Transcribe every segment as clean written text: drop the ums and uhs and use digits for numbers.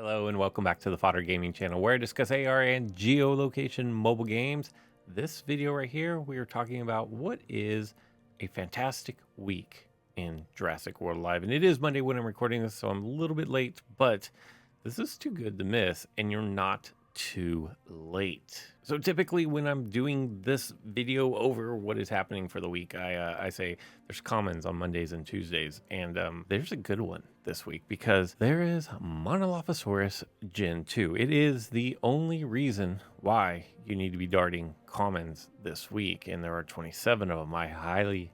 Hello and welcome back to the Fodder Gaming channel where I discuss AR and geolocation mobile games. This video right here, we are talking about what is a fantastic week in Jurassic World Alive. And it is Monday when I'm recording this, so I'm a little bit late, but this is too good to miss and you're not too late. So typically when I'm doing this video over what is happening for the week, I say there's commons on Mondays and Tuesdays, and there's a good one this week because there is Monolophosaurus Gen 2. It is the only reason why you need to be darting commons this week, and there are 27 of them. I highly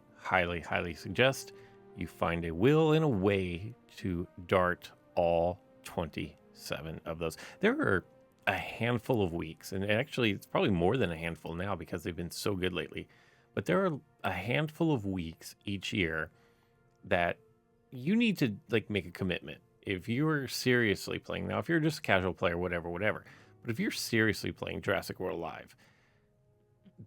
suggest you find a will and a way to dart all 27 of those. There are a handful of weeks, and actually it's probably more than a handful now because they've been so good lately, but there are a handful of weeks each year that you need to make a commitment. If you're seriously playing, now if you're just a casual player, whatever, but if you're seriously playing Jurassic World Alive,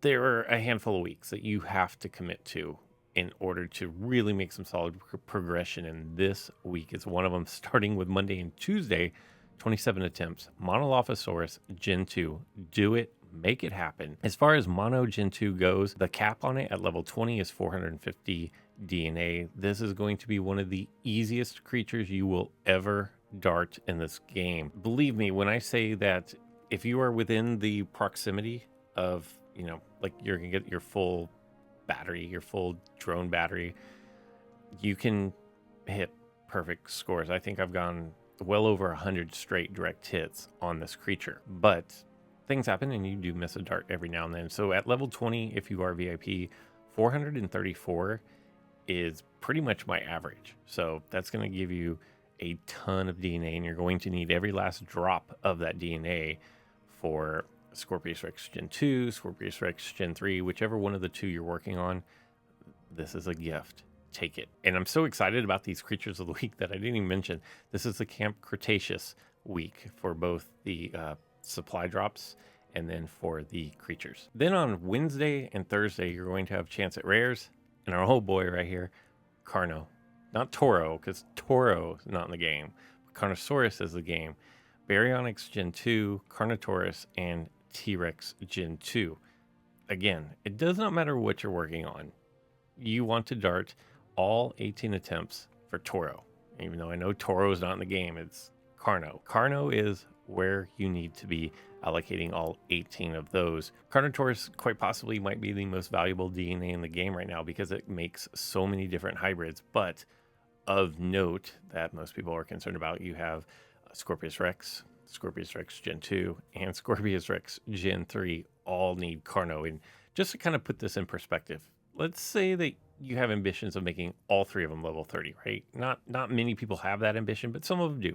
there are a handful of weeks that you have to commit to in order to really make some solid progression, and this week is one of them, starting with Monday and Tuesday. 27 attempts, Monolophosaurus Gen 2. Do it, make it happen. As far as Mono Gen 2 goes, the cap on it at level 20 is 450 DNA. This is going to be one of the easiest creatures you will ever dart in this game. Believe me when I say that if you are within the proximity of, you're gonna get your full battery, your full drone battery, you can hit perfect scores. I think I've gone well over 100 straight direct hits on this creature, but things happen and you do miss a dart every now and then. So at level 20, if you are VIP, 434 is pretty much my average. So that's going to give you a ton of DNA, and you're going to need every last drop of that DNA for Scorpius Rex Gen 2, Scorpius Rex Gen 3, whichever one of the two you're working on. This is a gift. Take it. And I'm so excited about these creatures of the week that I didn't even mention. This is the Camp Cretaceous week for both the supply drops and then for the creatures. Then on Wednesday and Thursday, you're going to have chance at rares, and our old boy right here, Carno. Not Toro, because Toro is not in the game. Carnosaurus is the game. Baryonyx Gen 2, Carnotaurus, and T-Rex Gen 2. Again, it does not matter what you're working on. You want to dart all 18 attempts for Toro. Even though I know Toro is not in the game, it's Carno. Carno is where you need to be allocating all 18 of those. Carnotaurus quite possibly might be the most valuable DNA in the game right now because it makes so many different hybrids. But of note that most people are concerned about, you have Scorpius Rex Gen 2, and Scorpius Rex Gen 3 all need Carno. And just to kind of put this in perspective, let's say that you have ambitions of making all three of them level 30, right? Not many people have that ambition, but some of them do.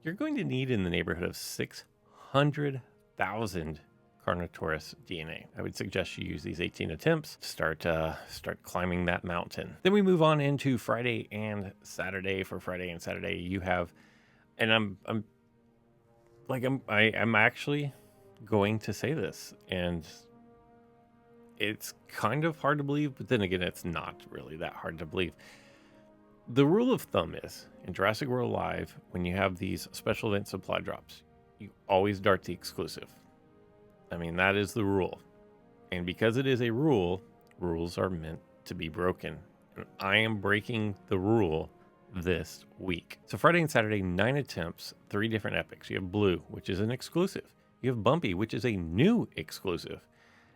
You're going to need in the neighborhood of 600,000 Carnotaurus DNA. I would suggest you use these 18 attempts to start climbing that mountain. Then we move on into Friday and Saturday. For Friday and Saturday, you have, and I'm actually going to say this, and it's kind of hard to believe, but then again, it's not really that hard to believe. The rule of thumb is, in Jurassic World Alive, when you have these special event supply drops, you always dart the exclusive. I mean, that is the rule. And because it is a rule, rules are meant to be broken. And I am breaking the rule this week. So Friday and Saturday, 9 attempts, 3 different epics. You have Blue, which is an exclusive. You have Bumpy, which is a new exclusive.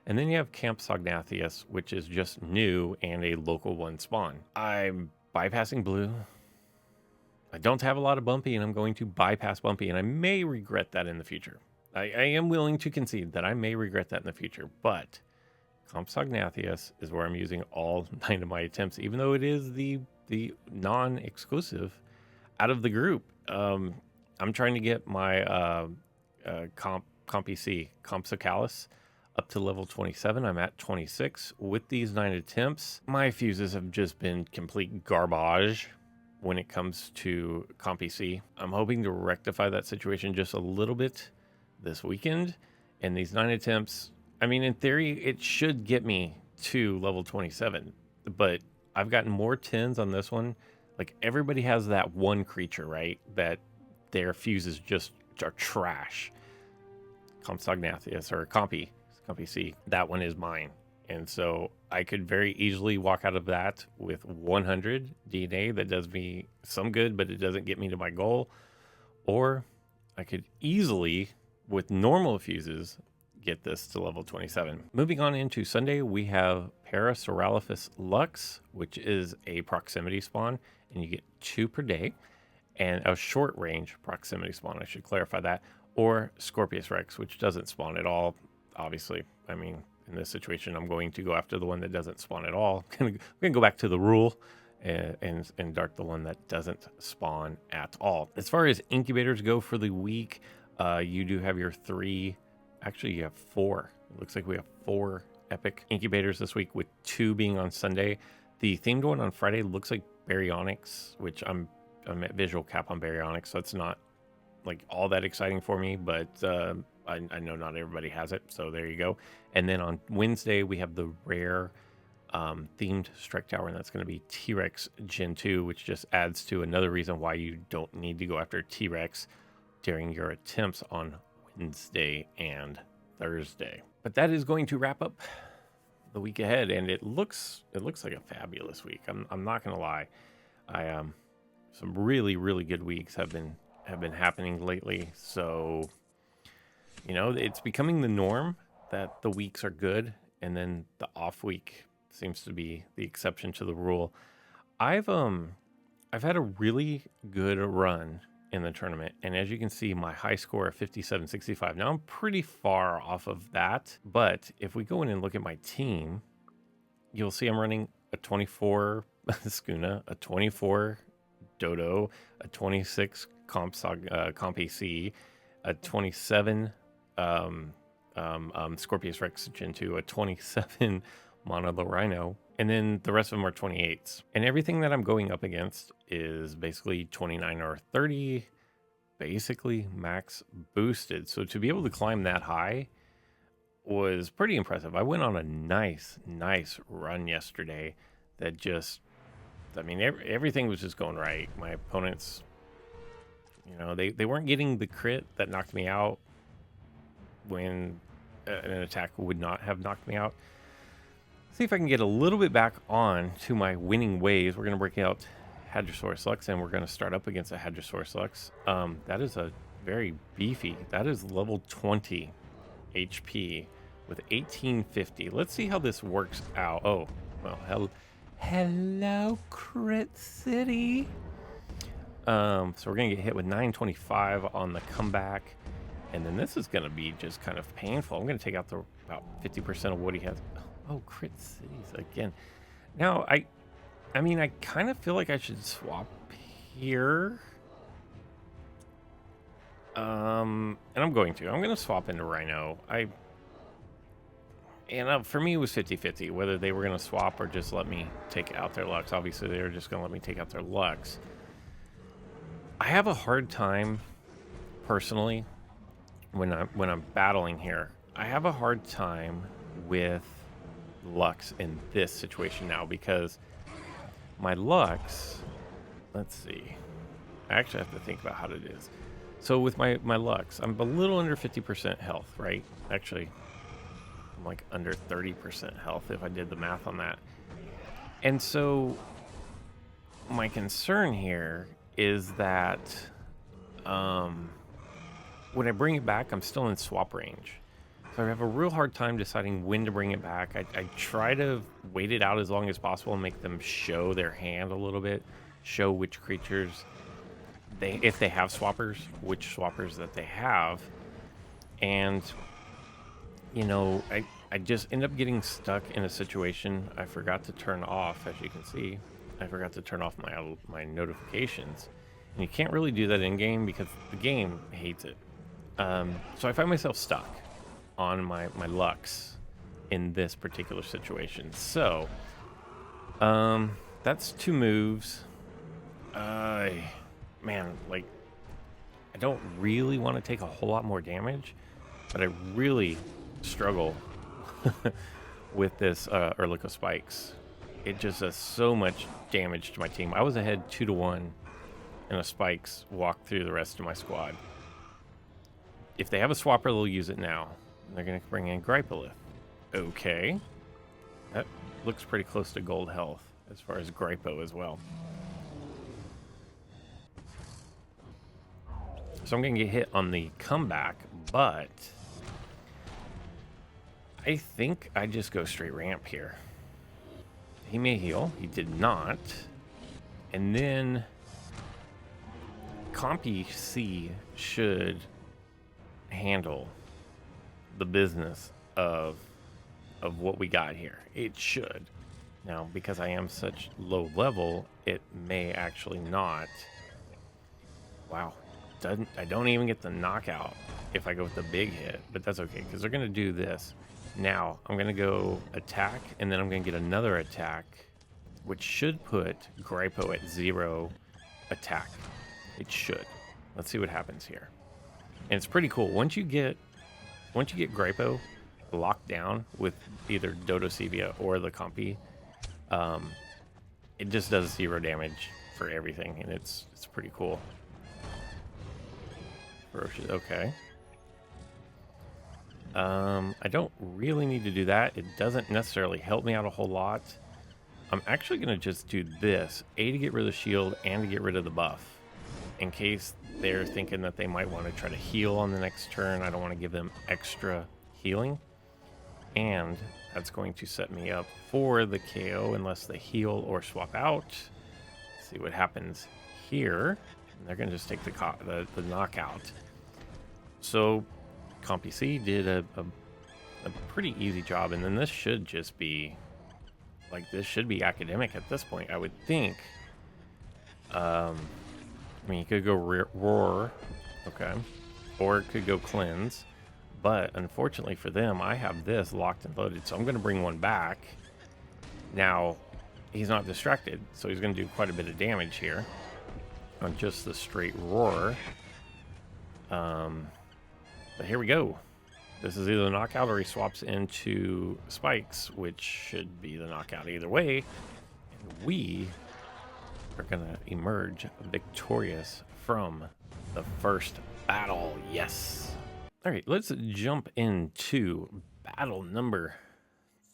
And then you have Camp Cretaceous, which is just new and a local one spawn. I'm bypassing Blue. I don't have a lot of Bumpy, and I'm going to bypass Bumpy, and I may regret that in the future. I am willing to concede that I may regret that in the future, but Camp Cretaceous is where I'm using all 9 of my attempts, even though it is the non-exclusive out of the group. I'm trying to get my Compsocalus up to level 27. I'm at 26 with these 9 attempts. My fuses have just been complete garbage when it comes to CompEC. I'm hoping to rectify that situation just a little bit this weekend. And these 9 attempts, I mean, in theory, it should get me to level 27, but I've gotten more 10s on this one. Like, everybody has that one creature, right? That their fuses just are trash. Compsognathus or Compy C, that one is mine. And so I could very easily walk out of that with 100 DNA that does me some good, but it doesn't get me to my goal. Or I could easily, with normal fuses, get this to level 27. Moving on into Sunday, we have Parasaurolophus Lux, which is a proximity spawn, and you get 2 per day, and a short range proximity spawn, I should clarify that, or Scorpius Rex, which doesn't spawn at all, obviously. I mean, in this situation, I'm going to go after the one that doesn't spawn at all. We're gonna go back to the rule and dart the one that doesn't spawn at all. As far as incubators go for the week, you do have your 3. Actually, you have 4. It looks like we have 4 epic incubators this week, with 2 being on Sunday. The themed one on Friday looks like Baryonyx, which I'm at visual cap on Baryonyx, so it's not like all that exciting for me, but I know not everybody has it, so there you go. And then on Wednesday, we have the rare themed strike tower, and that's going to be T-Rex Gen 2, which just adds to another reason why you don't need to go after T-Rex during your attempts on Wednesday and Thursday. But that is going to wrap up the week ahead, and it looks like a fabulous week. I'm not going to lie. Some really good weeks have been happening lately, so you know, it's becoming the norm that the weeks are good, and then the off week seems to be the exception to the rule. I've had a really good run in the tournament, and as you can see, my high score of 57.65. Now I'm pretty far off of that, but if we go in and look at my team, you'll see I'm running a 24 Skuna, a 24 Dodo, a 26 Comp AC, a 27 Scorpius Rex Gen 2, a 27 Mono the Rhino, and then the rest of them are 28s. And everything that I'm going up against is basically 29 or 30, basically max boosted. So to be able to climb that high was pretty impressive. I went on a nice run yesterday that just, I mean, everything was just going right. My opponents, you know, they weren't getting the crit that knocked me out when an attack would not have knocked me out. See if I can get a little bit back on to my winning ways. We're going to break out Hadrosaurus Lux, and we're going to start up against a Hadrosaurus Lux. That is a very beefy. That is level 20 HP with 1850. Let's see how this works out. Oh, well, hello, Crit City. So we're going to get hit with 925 on the comeback. And then this is going to be just kind of painful. I'm going to take out about 50% of what he has. Oh, Crit Cities again. Now, I mean, I kind of feel like I should swap here. And I'm going to swap into Rhino. For me, it was 50-50, whether they were going to swap or just let me take out their Lux. Obviously, they were just going to let me take out their Lux. I have a hard time, personally, when I'm battling here. I have a hard time with Lux in this situation now, because my Lux, let's see, I actually have to think about how it is. So with my Lux, I'm a little under 50% health, right? Actually, I'm like under 30% health if I did the math on that. And so my concern here is that when I bring it back, I'm still in swap range. So I have a real hard time deciding when to bring it back. I try to wait it out as long as possible and make them show their hand a little bit, show which creatures if they have swappers, which swappers that they have. And, you know, I just end up getting stuck in a situation I forgot to turn off. As you can see, I forgot to turn off my notifications. And you can't really do that in game because the game hates it. So I find myself stuck on my Lux in this particular situation. So that's 2 moves. Man, like, I don't really want to take a whole lot more damage, but I really struggle with this Erlico Spikes. It just does so much damage to my team. I was ahead 2-1 and a Spikes walk through the rest of my squad. If they have a swapper, they'll use it now. They're going to bring in Gripelith. Okay. That looks pretty close to gold health as far as Gripo as well. So I'm going to get hit on the comeback, but I think I just go straight ramp here. He may heal. He did not. And then Compy C should handle the business of what we got here. It should. Now, because I am such low level, it may actually not. Wow. I don't even get the knockout if I go with the big hit, but that's okay because they're going to do this. Now, I'm going to go attack, and then I'm going to get another attack, which should put Gripo at 0 attack. It should. Let's see what happens here. And it's pretty cool. Once you get Gripo locked down with either Dodosevia or the Compy, it just does 0 damage for everything, and it's pretty cool. Ferocious, okay. I don't really need to do that. It doesn't necessarily help me out a whole lot. I'm actually going to just do this. A, to get rid of the shield, and to get rid of the buff. In case they're thinking that they might want to try to heal on the next turn. I don't want to give them extra healing. And that's going to set me up for the KO unless they heal or swap out. Let's see what happens here. They're going to just take the knockout. So Compy C did a pretty easy job, and then this should just be like, this should be academic at this point, I would think. I mean, you could go roar, okay, or it could go cleanse, but unfortunately for them, I have this locked and loaded, so I'm going to bring one back. Now, he's not distracted, so he's going to do quite a bit of damage here on just the straight roar. But here we go. This is either the knockout or he swaps into Spikes, which should be the knockout either way. And we are going to emerge victorious from the first battle. Yes. All right, let's jump into battle number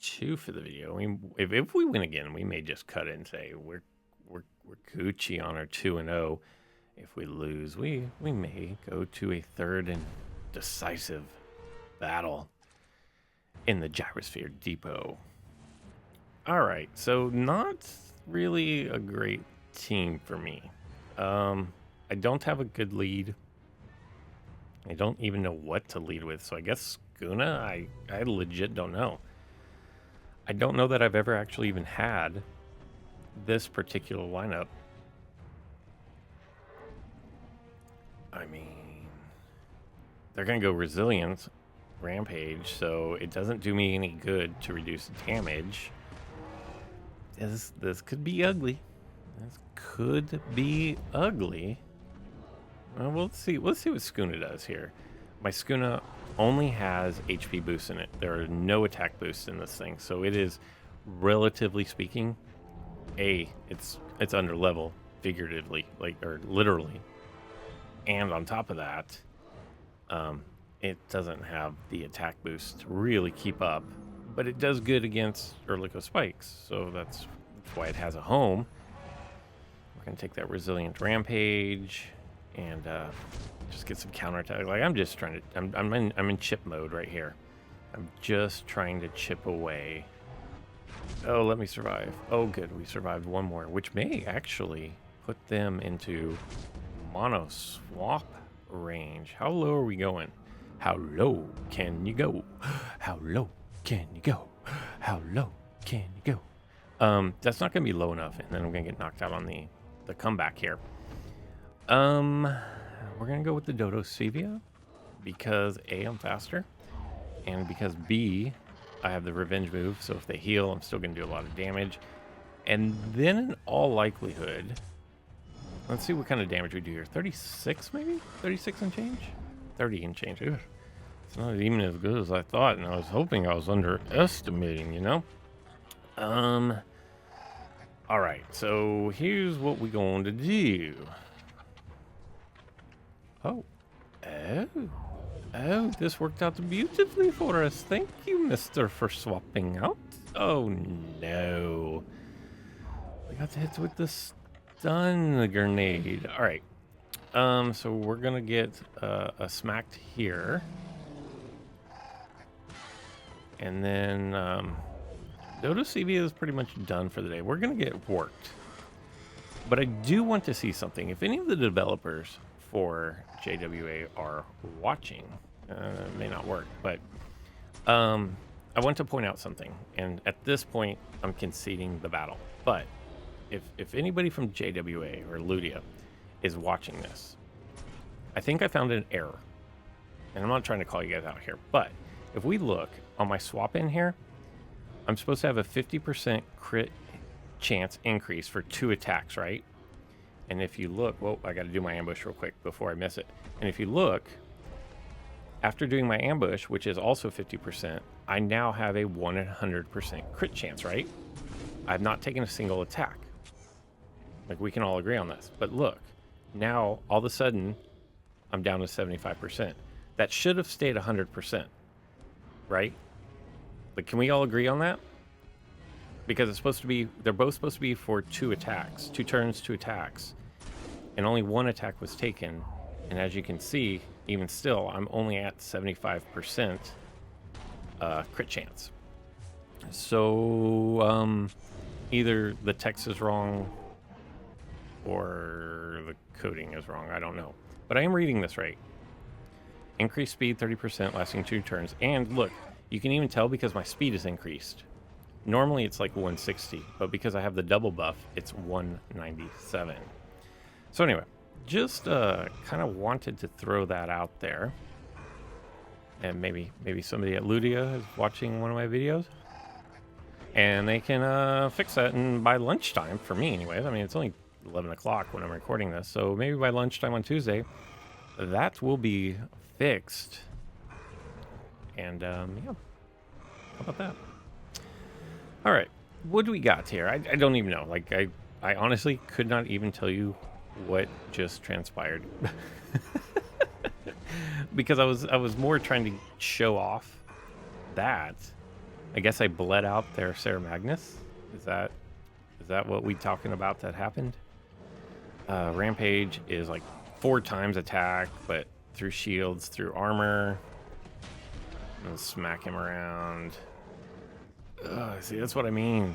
2 for the video. I mean, if we win again, we may just cut it and say we're Gucci on our 2-0. If we lose, we may go to a third and decisive battle in the Gyrosphere Depot. All right, so not really a great team for me. I don't have a good lead. I don't even know what to lead with, so I guess Skuna, I legit don't know. I don't know that I've ever actually even had this particular lineup. I mean, they're going to go Resilience, Rampage, so it doesn't do me any good to reduce damage. This could be ugly. This could be ugly. Well, let's see what Skuna does here. My Skuna only has HP boosts in it. There are no attack boosts in this thing, so it is, relatively speaking, it's under level, figuratively, or literally. And on top of that, it doesn't have the attack boost to really keep up, but it does good against Ehrlichio Spikes, so that's why it has a home. We're gonna take that Resilient Rampage and just get some counterattack. Like, I'm just trying to, I'm in chip mode right here. I'm just trying to chip away. Oh, let me survive. Oh, good, we survived one more, which may actually put them into mono swap range. How low are we going? How low can you go? How low can you go? How low can you go? That's not gonna be low enough, and then I'm gonna get knocked out on the comeback here. We're gonna go with the Dodosevia because A, I'm faster, and because B, I have the revenge move, so if they heal, I'm still gonna do a lot of damage. And then in all likelihood, let's see what kind of damage we do here. 36 maybe? 36 and change? 30 and change. Ugh. It's not even as good as I thought, and I was hoping I was underestimating, you know? Alright, so here's what we're going to do. Oh. Oh. Oh, this worked out beautifully for us. Thank you, mister, for swapping out. Oh, no. We got hit with the stun grenade. All right. So we're going to get a smacked here. And then Dodo CB is pretty much done for the day. We're going to get worked. But I do want to see something. If any of the developers for JWA are watching, it may not work, but I want to point out something. And at this point, I'm conceding the battle. But if anybody from JWA or Ludia is watching this, I think I found an error. And I'm not trying to call you guys out here, but if we look on my swap in here, I'm supposed to have a 50% crit chance increase for 2 attacks, right? And if you look, whoa, I got to do my ambush real quick before I miss it. And if you look, after doing my ambush, which is also 50%, I now have a 100% crit chance, right? I've not taken a single attack. Like, we can all agree on this. But look, now all of a sudden, I'm down to 75%. That should have stayed 100%, right? Like, can we all agree on that? Because it's supposed to be, they're both supposed to be for 2 attacks, 2 turns, 2 attacks. And only 1 attack was taken. And as you can see, even still, I'm only at 75% crit chance. So either the text is wrong or the coding is wrong. I don't know. But I am reading this right. Increased speed 30%, lasting 2 turns. And look, you can even tell because my speed is increased. Normally it's like 160, but because I have the double buff, it's 197. So anyway, just kind of wanted to throw that out there. And maybe somebody at Ludia is watching one of my videos. And they can fix that by lunchtime, for me anyways. I mean, it's only 11 o'clock when I'm recording this. So maybe by lunchtime on Tuesday, that will be fixed. And yeah, how about that? All right, what do we got here? I don't even know. Like, I honestly could not even tell you what just transpired. Because I was more trying to show off that. I guess I bled out their Sarah Magnus. Is that what we talking about that happened? Rampage is like 4 times attack, but through shields, through armor. And smack him around. See, that's what I mean.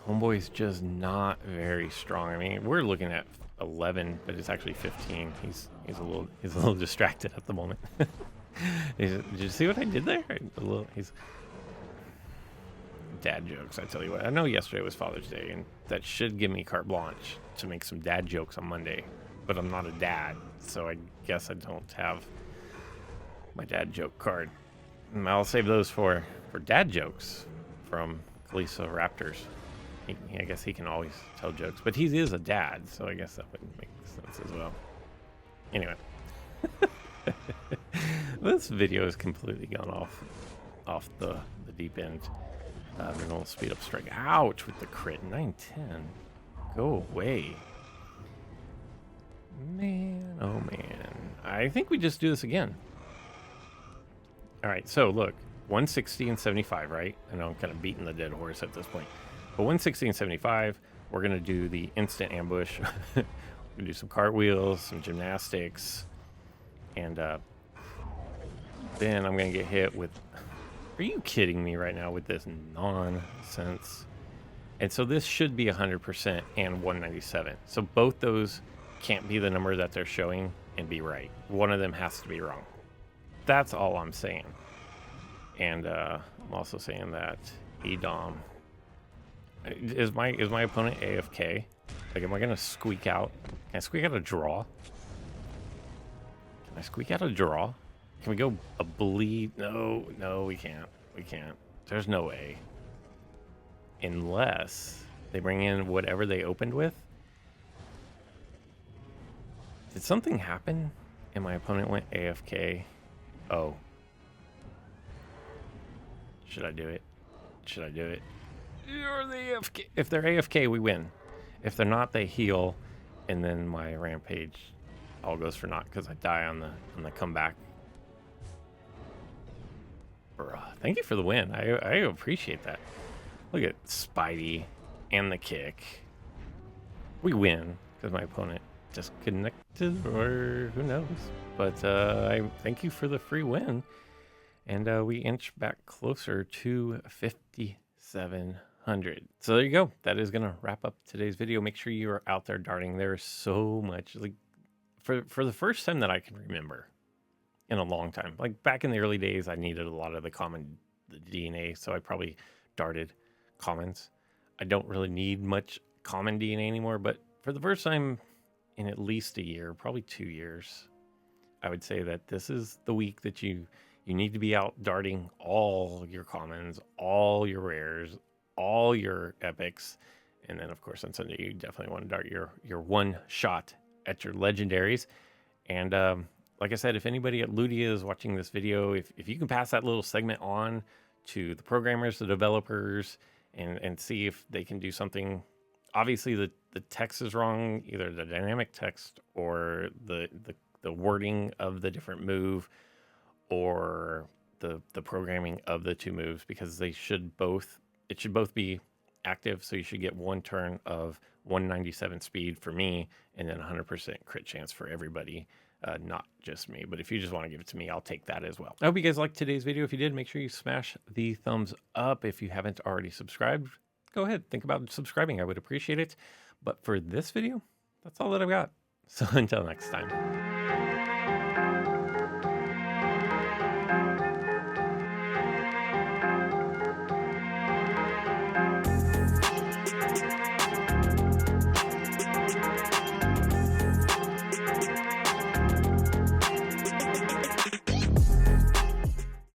Homeboy's just not very strong. I mean, we're looking at 11, but it's actually 15. He's a little distracted at the moment. Did you see what I did there? He's dad jokes. I tell you what. I know yesterday was Father's Day, and that should give me carte blanche to make some dad jokes on Monday. But I'm not a dad, so I guess I don't have my dad joke card. I'll save those for dad jokes from Kalisa Raptors. I guess he can always tell jokes, but he is a dad, so I guess that wouldn't make sense as well. Anyway, this video has completely gone off the deep end. Then we'll speed up strike. Ouch with the crit. 910. Go away. Man, oh man. I think we just do this again. All right, so look, 160 and 75, right? I know I'm kind of beating the dead horse at this point. But 160 and 75, we're going to do the instant ambush. We're going to do some cartwheels, some gymnastics. And then I'm going to get hit with... Are you kidding me right now with this nonsense? And so this should be 100% and 197. So both those can't be the number that they're showing and be right. One of them has to be wrong. That's all I'm saying. And I'm also saying that Edom... Is my opponent AFK? Like, am I gonna squeak out? Can I squeak out a draw? Can I squeak out a draw? Can we go a bleed? No, we can't. We can't. There's no way. Unless they bring in whatever they opened with. Did something happen? And my opponent went AFK. Oh. Should I do it? Should I do it? You're the AFK. If they're AFK, we win. If they're not, they heal, and then my rampage all goes for naught because I die on the comeback. Bruh, thank you for the win. I appreciate that. Look at Spidey and the kick. We win because my opponent disconnected, or who knows. But I thank you for the free win. And we inch back closer to 5,700. So there you go. That is going to wrap up today's video. Make sure you are out there darting. There's so much. Like for the first time that I can remember in a long time, like back in the early days, I needed a lot of the DNA, so I probably darted commons. I don't really need much common DNA anymore, but for the first time in at least a year, probably 2 years, I would say that this is the week that you need to be out darting all your commons, all your rares, all your epics. And then, of course, on Sunday, you definitely want to dart your one shot at your legendaries. And like I said, if anybody at Ludia is watching this video, if you can pass that little segment on to the programmers, the developers, and see if they can do something. Obviously, the text is wrong, either the dynamic text or the wording of the different move, or the programming of the two moves, because it should both be active. So you should get one turn of 197 speed for me, and then 100% crit chance for everybody, not just me. But if you just want to give it to me, I'll take that as well. I hope you guys liked today's video. If you did, make sure you smash the thumbs up. If you haven't already subscribed, go ahead, think about subscribing. I would appreciate it. But for this video, that's all that I've got. So until next time.